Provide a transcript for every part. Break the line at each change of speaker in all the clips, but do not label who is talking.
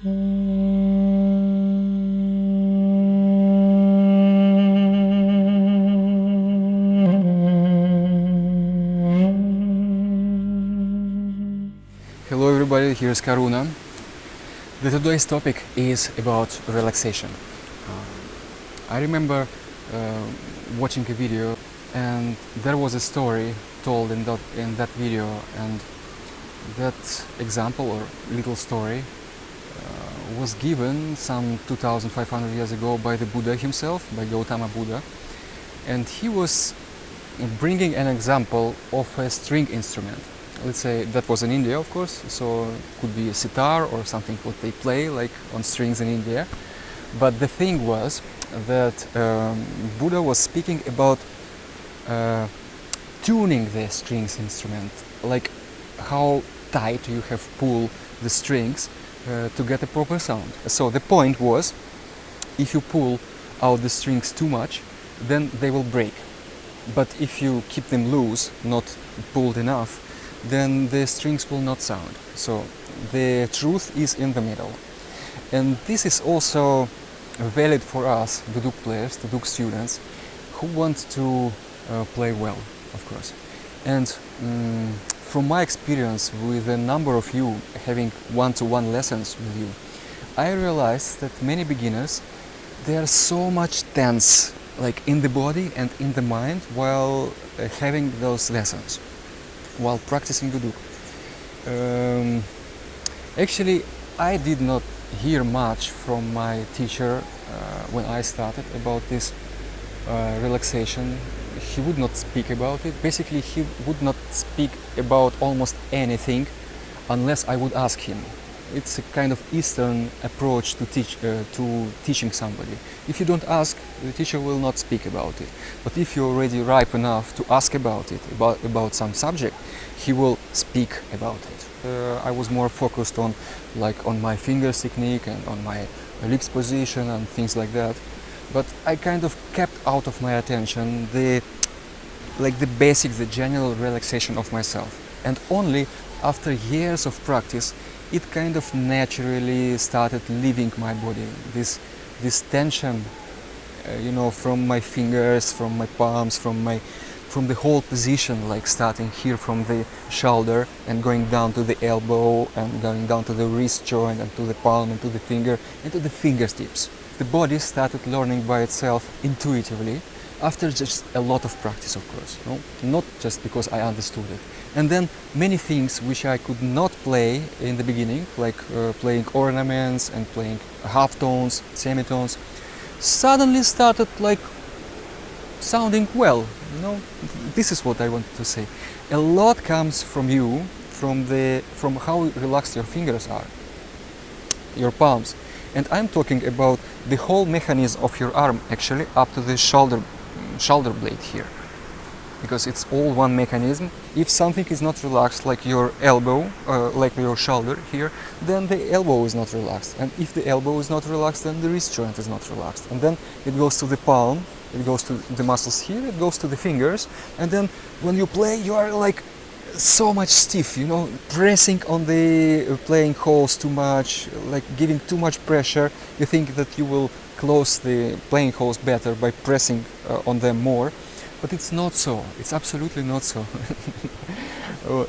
Hello everybody, here's Karuna. Today's topic is about relaxation. I remember watching a video, and there was a story told in that video, and that example or little story was given some 2500 years ago by the Buddha himself, by Gautama Buddha, and he was bringing an example of a string instrument. Let's say that was in India, of course, so it could be a sitar or something what they play like on strings in India. But the thing was that Buddha was speaking about tuning the strings instrument, like how tight you have pull the strings to get a proper sound. So the point was, if you pull out the strings too much, then they will break. But if you keep them loose, not pulled enough, then the strings will not sound. So the truth is in the middle. And this is also valid for us, duduk players, duduk students, who want to play well, of course. And from my experience with a number of you having one-to-one lessons with you, I realized that many beginners, they are so much tense, like in the body and in the mind, while having those lessons, while practicing duduk. Actually, I did not hear much from my teacher when I started about this relaxation. He would not speak about it. Basically, he would not speak about almost anything unless I would ask him. It's a kind of Eastern approach to teaching somebody. If you don't ask, the teacher will not speak about it. But if you're already ripe enough to ask about it, about some subject, he will speak about it. I was more focused on my fingers technique and on my lips position and things like that. But I kind of kept out of my attention the basics, the general relaxation of myself. And only after years of practice, it kind of naturally started leaving my body. This tension, from my fingers, from my palms, from the whole position, like starting here from the shoulder and going down to the elbow and going down to the wrist joint and to the palm and to the finger and to the fingertips. The body started learning by itself intuitively after just a lot of practice, of course, not just because I understood it. And then many things which I could not play in the beginning, like playing ornaments and playing half tones, semitones, suddenly started like sounding well. This is what I wanted to say. A lot comes from you, from how relaxed your fingers are, your palms. And I'm talking about the whole mechanism of your arm, actually, up to the shoulder blade here, because it's all one mechanism. If something is not relaxed, like your elbow, like your shoulder here, then the elbow is not relaxed. And if the elbow is not relaxed, then the wrist joint is not relaxed. And then it goes to the palm, it goes to the muscles here, it goes to the fingers. And then when you play, you are like so much stiff, pressing on the playing holes too much, like giving too much pressure. You think that you will close the playing holes better by pressing on them more, but it's not so. It's absolutely not so.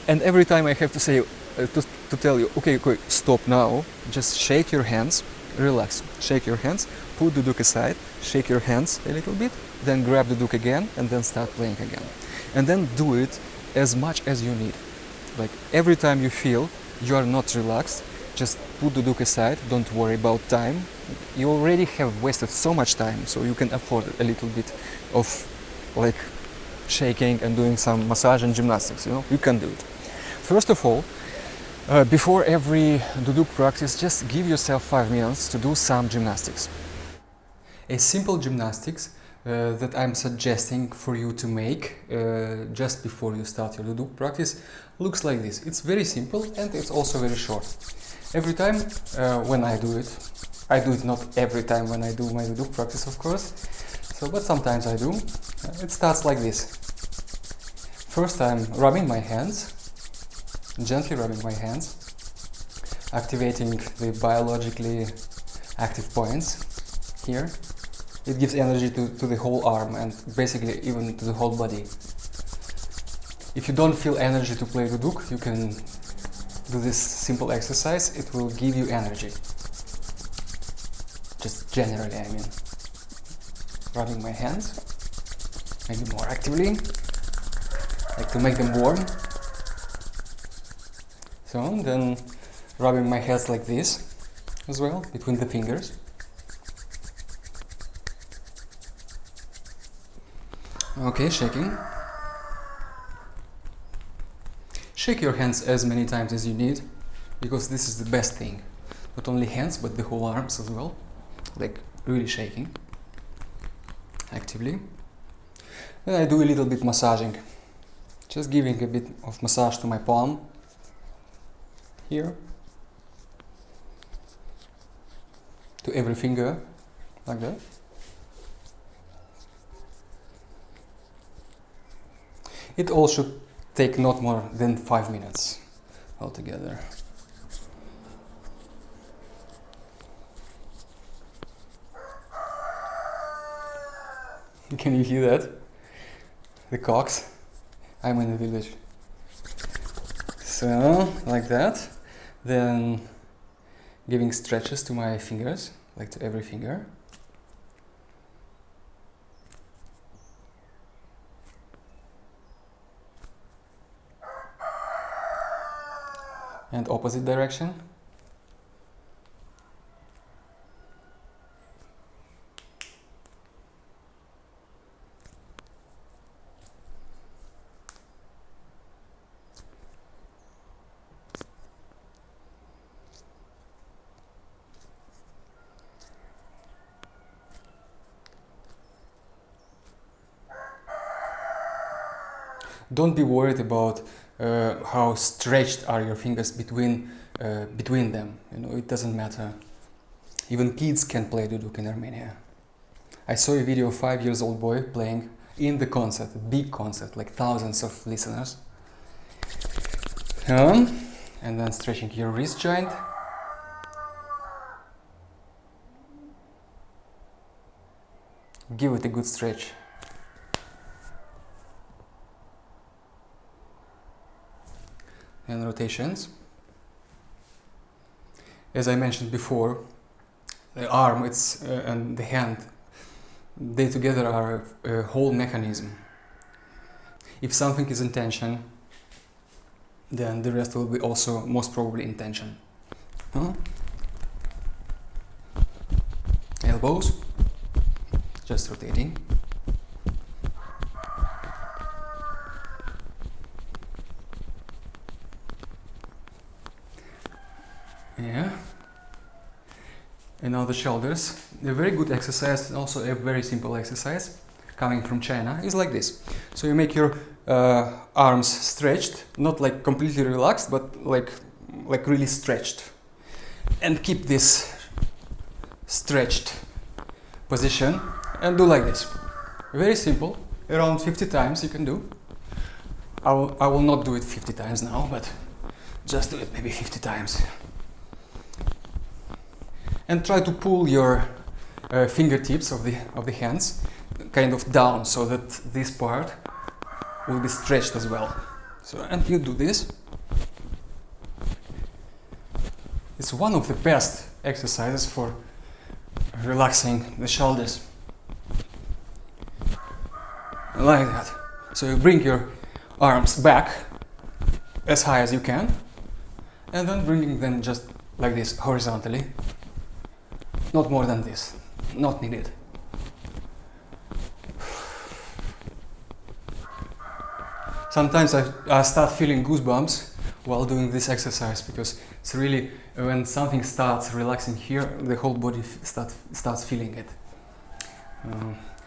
And every time I have to say, to tell you, okay, stop now, just shake your hands, relax, shake your hands, put the duduk aside, shake your hands a little bit, then grab the duduk again, and then start playing again. And then do it as much as you need. Like every time you feel you are not relaxed, just put the duduk aside, don't worry about time. You already have wasted so much time, so you can afford a little bit of like shaking and doing some massage and gymnastics, you can do it. First of all, before every duduk practice, just give yourself 5 minutes to do some gymnastics. A simple gymnastics that I'm suggesting for you to make just before you start your duduk practice looks like this. It's very simple and it's also very short. Every time when I do it not every time when I do my duduk practice, of course, but sometimes I do. It starts like this. First I'm rubbing my hands, gently rubbing my hands, activating the biologically active points here. It gives energy to the whole arm and basically even to the whole body. If you don't feel energy to play duduk, you can do this simple exercise. It will give you energy. Just generally, I mean. Rubbing my hands, maybe more actively, like to make them warm. So then rubbing my hands like this as well, between the fingers. Okay, shaking. Shake your hands as many times as you need, because this is the best thing. Not only hands, but the whole arms as well, like really shaking. Actively. Then I do a little bit massaging, just giving a bit of massage to my palm here, to every finger, like that. It all should take not more than 5 minutes altogether. Can you hear that? The cocks. I'm in the village. So, like that. Then giving stretches to my fingers, like to every finger. And opposite direction. Don't be worried about how stretched are your fingers between them. You know, it doesn't matter. Even kids can play duduk in Armenia. I saw a video of a 5-year-old boy playing in the concert, a big concert, like thousands of listeners. And then stretching your wrist joint. Give it a good stretch. And rotations. As I mentioned before, the arm and the hand, they together are a whole mechanism. If something is in tension, then the rest will be also most probably in tension. Elbows, just rotating. Yeah. And now the shoulders. A very good exercise, and also a very simple exercise coming from China, is like this. So you make your arms stretched, not like completely relaxed, but like really stretched. And keep this stretched position and do like this. Very simple, around 50 times you can do. I will not do it 50 times now, but just do it maybe 50 times. And try to pull your fingertips of the hands kind of down, so that this part will be stretched as well. So, and you do this. It's one of the best exercises for relaxing the shoulders. Like that. So you bring your arms back as high as you can, and then bringing them just like this horizontally. Not more than this, not needed. Sometimes I start feeling goosebumps while doing this exercise, because it's really, when something starts relaxing here, the whole body starts feeling it.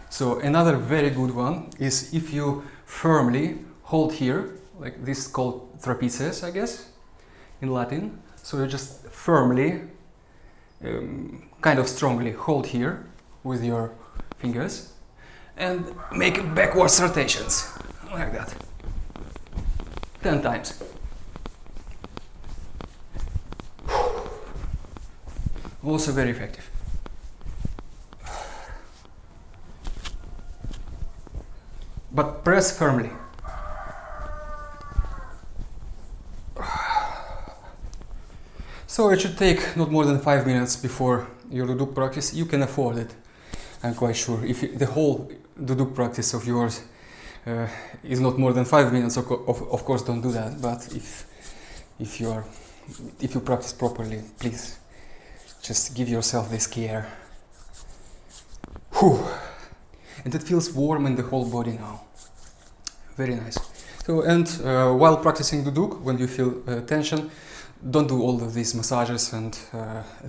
So another very good one is if you firmly hold here, like this is called trapezius, I guess, in Latin. So you just firmly, kind of strongly hold here with your fingers and make backwards rotations, like that. 10 times. Also very effective. But press firmly. So it should take not more than 5 minutes before your duduk practice. You can afford it, I'm quite sure. If the whole duduk practice of yours is not more than 5 minutes, of course don't do that. But if you practice properly, please just give yourself this care. Whew. And it feels warm in the whole body now. Very nice. So, and while practicing duduk, when you feel tension, don't do all of these massages and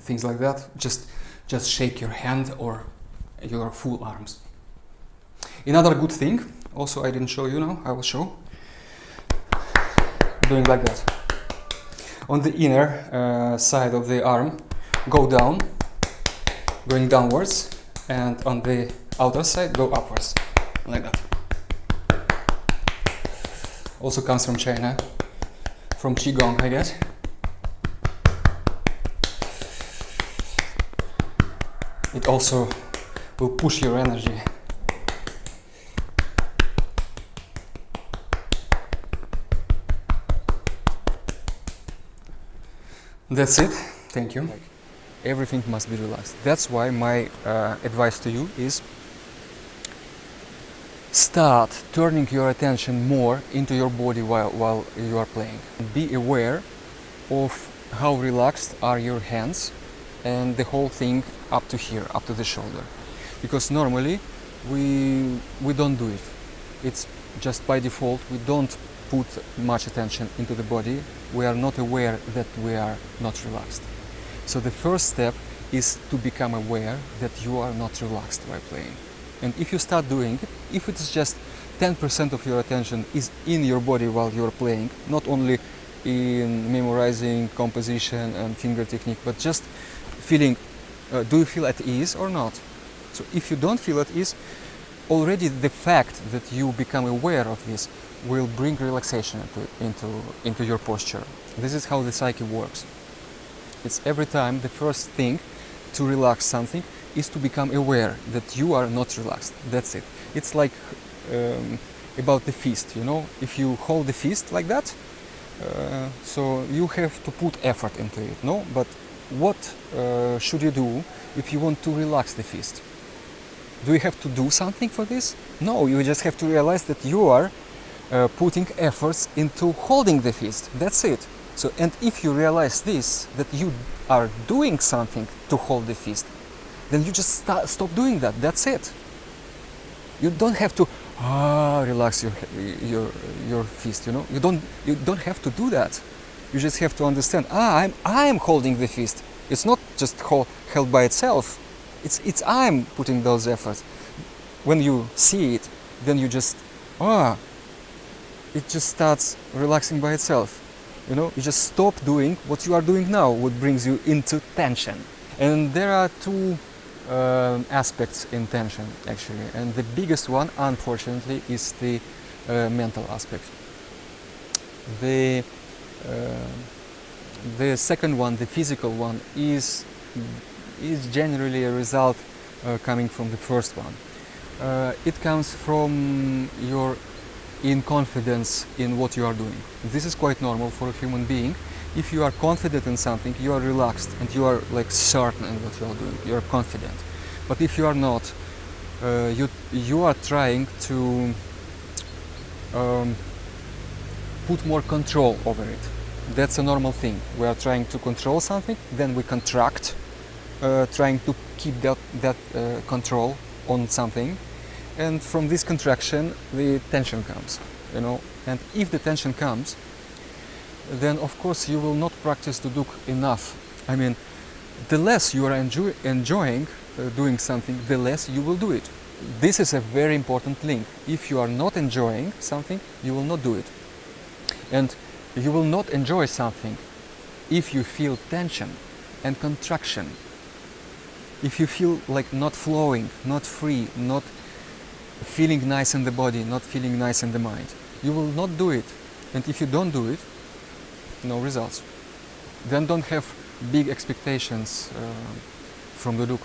things like that. Just shake your hand or your full arms. Another good thing, also I didn't show you now, I will show. Doing like that. On the inner side of the arm, go down, going downwards, and on the outer side, go upwards, like that. Also comes from China, from Qigong, I guess. It also will push your energy. That's it. Thank you. Everything must be relaxed. That's why my advice to you is start turning your attention more into your body while you are playing. Be aware of how relaxed are your hands and the whole thing up to here, up to the shoulder. Because normally we don't do it. It's just by default, we don't put much attention into the body. We are not aware that we are not relaxed. So the first step is to become aware that you are not relaxed while playing. And if you start doing it, if it's just 10% of your attention is in your body while you're playing, not only in memorizing composition and finger technique, but just feeling, do you feel at ease or not? So if you don't feel at ease, already the fact that you become aware of this will bring relaxation into your posture. This is how the psyche works. It's every time the first thing to relax something is to become aware that you are not relaxed. That's it. It's like about the fist, you know? If you hold the fist like that, so you have to put effort into it, no? But what should you do if you want to relax the fist? Do you have to do something for this? No, you just have to realize that you are putting efforts into holding the fist. That's it. So, and if you realize this, that you are doing something to hold the fist, then you just stop doing that. That's it. You don't have to relax your fist. You know, you don't have to do that. You just have to understand. I'm holding the fist. It's not just held by itself. It's I'm putting those efforts. When you see it, then you just it just starts relaxing by itself. You know, you just stop doing what you are doing now, what brings you into tension. And there are two aspects in tension, actually. And the biggest one, unfortunately, is the mental aspect. The second one, the physical one, is generally a result coming from the first one. It comes from your confidence in what you are doing. This is quite normal for a human being. If you are confident in something, you are relaxed and you are like certain in what you are doing. You are confident. But if you are not, you are trying to put more control over it. That's a normal thing. We are trying to control something, then we contract, trying to keep that control on something. And from this contraction, the tension comes, you know. And if the tension comes, then of course you will not practice duduk enough. I mean, the less you are enjoying doing something, the less you will do it. This is a very important link. If you are not enjoying something, you will not do it. And you will not enjoy something if you feel tension and contraction. If you feel like not flowing, not free, not feeling nice in the body, not feeling nice in the mind, you will not do it. And if you don't do it, no results. Then don't have big expectations from the Duk.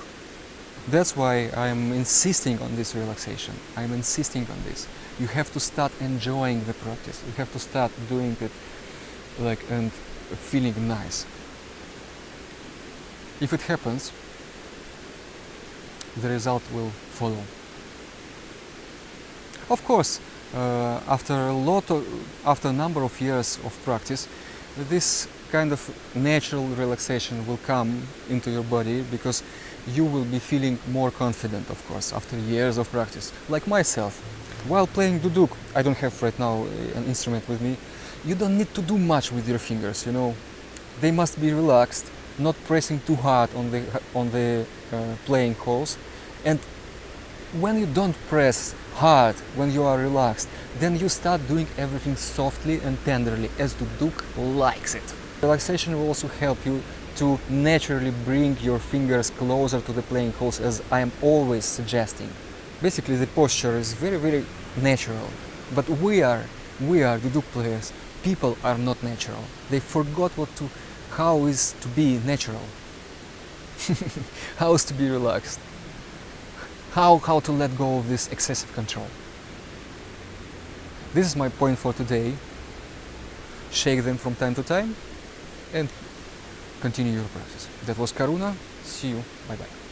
That's why I'm insisting on this relaxation. I'm insisting on this. You have to start enjoying the practice. You have to start doing it like and feeling nice. If it happens, the result will follow. Of course, after a number of years of practice, this kind of natural relaxation will come into your body because you will be feeling more confident, of course, after years of practice. Like myself, while playing duduk, I don't have right now an instrument with me, you don't need to do much with your fingers, you know. They must be relaxed, not pressing too hard on the playing holes. And when you don't press hard, when you are relaxed, then you start doing everything softly and tenderly, as the Duk likes it. Relaxation will also help you to naturally bring your fingers closer to the playing holes, as I am always suggesting. Basically, the posture is very, very natural. But we are the Duk players. People are not natural. They forgot how is to be natural. How is to be relaxed. How to let go of this excessive control. This is my point for today. Shake them from time to time and continue your practice. That was Karuna. See you. Bye bye.